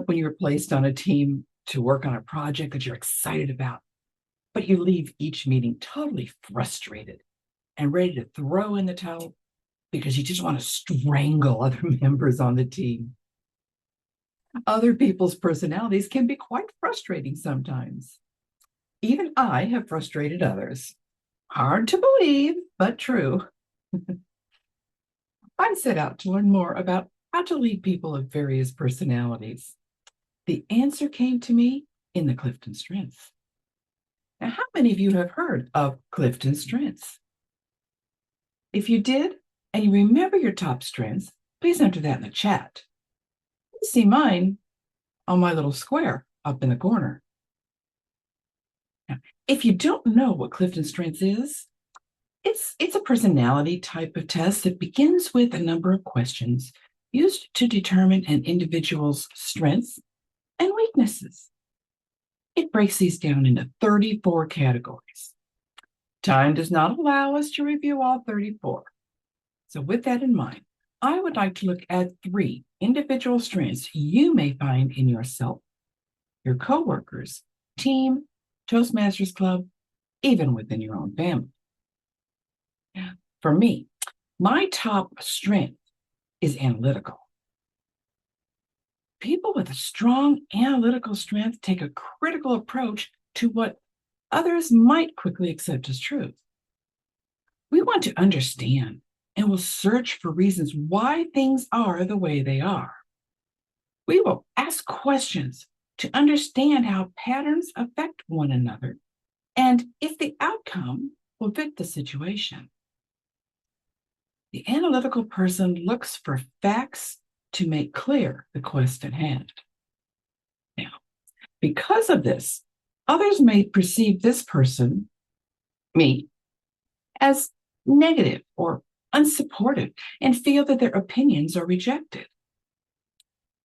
When you're placed on a team to work on a project that you're excited about, but you leave each meeting totally frustrated and ready to throw in the towel because you just want to strangle other members on the team. Other people's personalities can be quite frustrating sometimes. Even I have frustrated others. Hard to believe, but true. I set out to learn more about how to lead people of various personalities. The answer came to me in the Clifton Strengths. Now, how many of you have heard of Clifton Strengths? If you did, and you remember your top strengths, please enter that in the chat. You see mine on my little square up in the corner. Now, if you don't know what Clifton Strengths is, it's a personality type of test that begins with a number of questions used to determine an individual's strengths and weaknesses. It breaks these down into 34 categories. Time does not allow us to review all 34. So with that in mind, I would like to look at 3 individual strengths you may find in yourself, your coworkers, team, Toastmasters club, even within your own family. For me, my top strength is analytical. People with a strong analytical strength take a critical approach to what others might quickly accept as truth. We want to understand and will search for reasons why things are the way they are. We will ask questions to understand how patterns affect one another and if the outcome will fit the situation. The analytical person looks for facts to make clear the quest at hand. Now, because of this, others may perceive this person, me, as negative or unsupportive and feel that their opinions are rejected.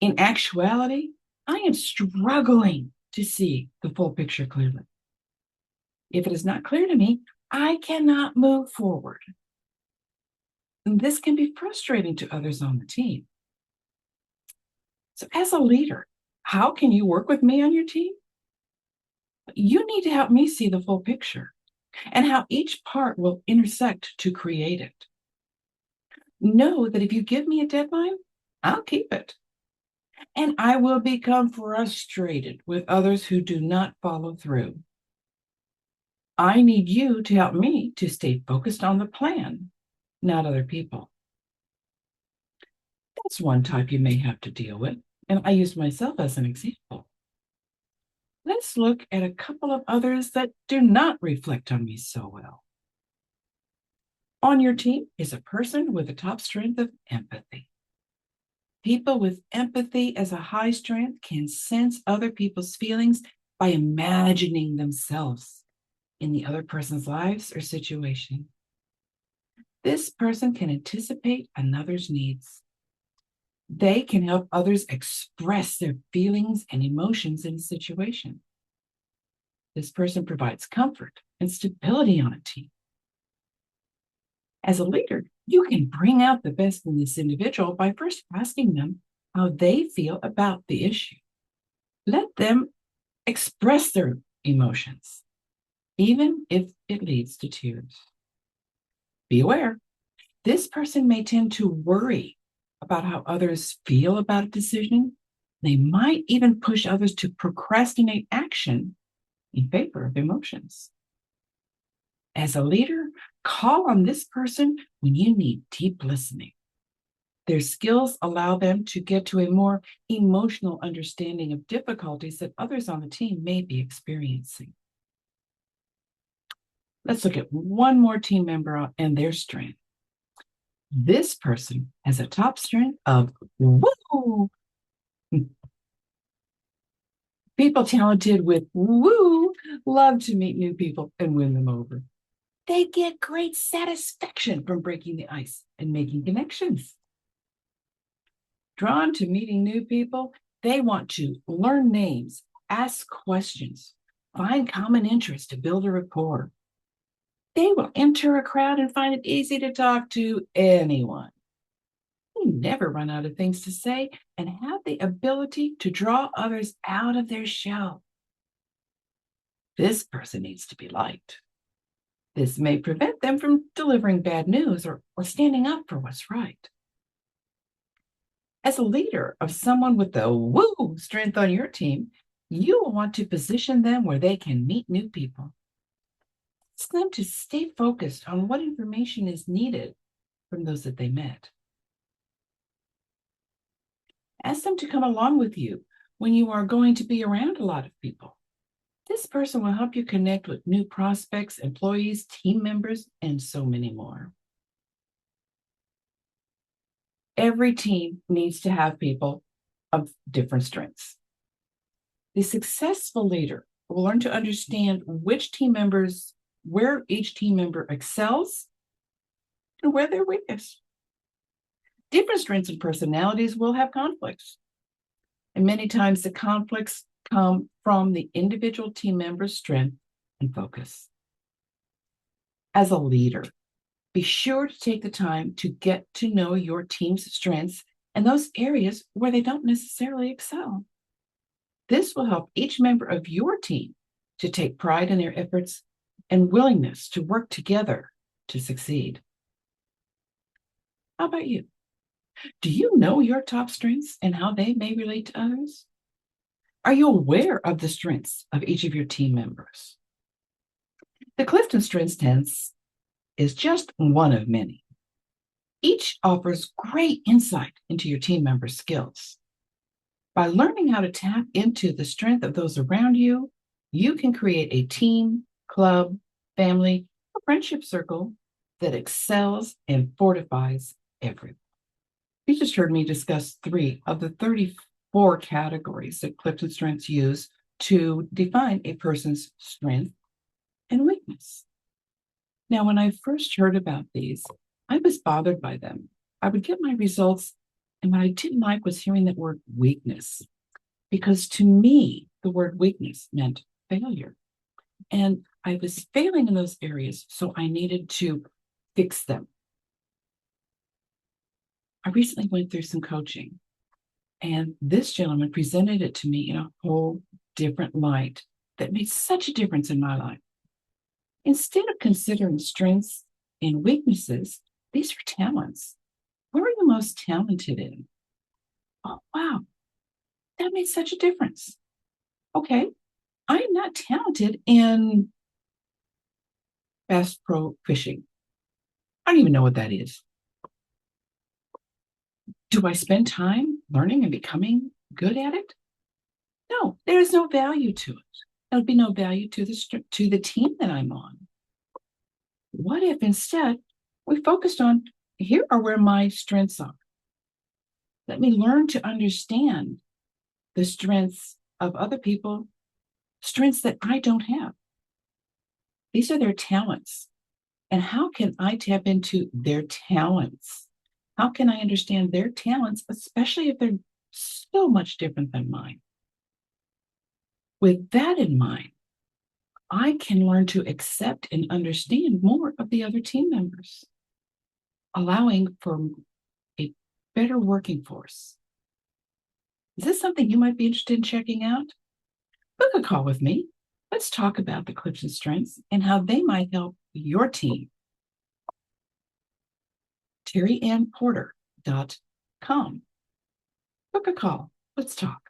In actuality, I am struggling to see the full picture clearly. If it is not clear to me, I cannot move forward. And this can be frustrating to others on the team. So as a leader, how can you work with me on your team? You need to help me see the full picture and how each part will intersect to create it. Know that if you give me a deadline, I'll keep it. And I will become frustrated with others who do not follow through. I need you to help me to stay focused on the plan, not other people. That's one type you may have to deal with, and I use myself as an example. Let's look at a couple of others that do not reflect on me so well. On your team is a person with a top strength of empathy. People with empathy as a high strength can sense other people's feelings by imagining themselves in the other person's lives or situation. This person can anticipate another's needs. They can help others express their feelings and emotions in a situation. This person provides comfort and stability on a team. As a leader, you can bring out the best in this individual by first asking them how they feel about the issue. Let them express their emotions, even if it leads to tears. Be aware, this person may tend to worry about how others feel about a decision. They might even push others to procrastinate action in favor of emotions. As a leader, call on this person when you need deep listening. Their skills allow them to get to a more emotional understanding of difficulties that others on the team may be experiencing. Let's look at one more team member and their strength. This person has a top strength of woo. People talented with woo love to meet new people and win them over. They get great satisfaction from breaking the ice and making connections. Drawn to meeting new people, They want to learn names, ask questions, find common interests to build a rapport. They will enter a crowd and find it easy to talk to anyone. They never run out of things to say and have the ability to draw others out of their shell. This person needs to be liked. This may prevent them from delivering bad news or standing up for what's right. As a leader of someone with the woo strength on your team, you will want to position them where they can meet new people. Ask them to stay focused on what information is needed from those that they met. Ask them to come along with you when you are going to be around a lot of people. This person will help you connect with new prospects, employees, team members, and so many more. Every team needs to have people of different strengths. The successful leader will learn to understand where each team member excels and where they're weakest. Different strengths and personalities will have conflicts. And many times the conflicts come from the individual team member's strength and focus. As a leader, be sure to take the time to get to know your team's strengths and those areas where they don't necessarily excel. This will help each member of your team to take pride in their efforts and willingness to work together to succeed. How about you? Do you know your top strengths and how they may relate to others? Are you aware of the strengths of each of your team members? The Clifton Strengths Test is just one of many. Each offers great insight into your team members' skills. By learning how to tap into the strength of those around you, you can create a team, club, family, or friendship circle that excels and fortifies everyone. You just heard me discuss 3 of the 34 categories that Clifton Strengths use to define a person's strength and weakness. Now, when I first heard about these, I was bothered by them. I would get my results, and what I didn't like was hearing that word weakness, because to me, the word weakness meant failure. And I was failing in those areas, so I needed to fix them. I recently went through some coaching, and this gentleman presented it to me in a whole different light that made such a difference in my life. Instead of considering strengths and weaknesses, these are talents. What are you most talented in? Oh, wow, that made such a difference. Okay, I am not talented in bass pro fishing. I don't even know what that is. Do I spend time learning and becoming good at it? No, there is no value to it. There would be no value to the team that I'm on. What if instead we focused on, here are where my strengths are. Let me learn to understand the strengths of other people, strengths that I don't have. These are their talents. And how can I tap into their talents? How can I understand their talents, especially if they're so much different than mine? With that in mind, I can learn to accept and understand more of the other team members, allowing for a better working force. Is this something you might be interested in checking out? Book a call with me. Let's talk about the Clifton Strengths and how they might help your team. TerryAnnPorter.com. Book a call. Let's talk.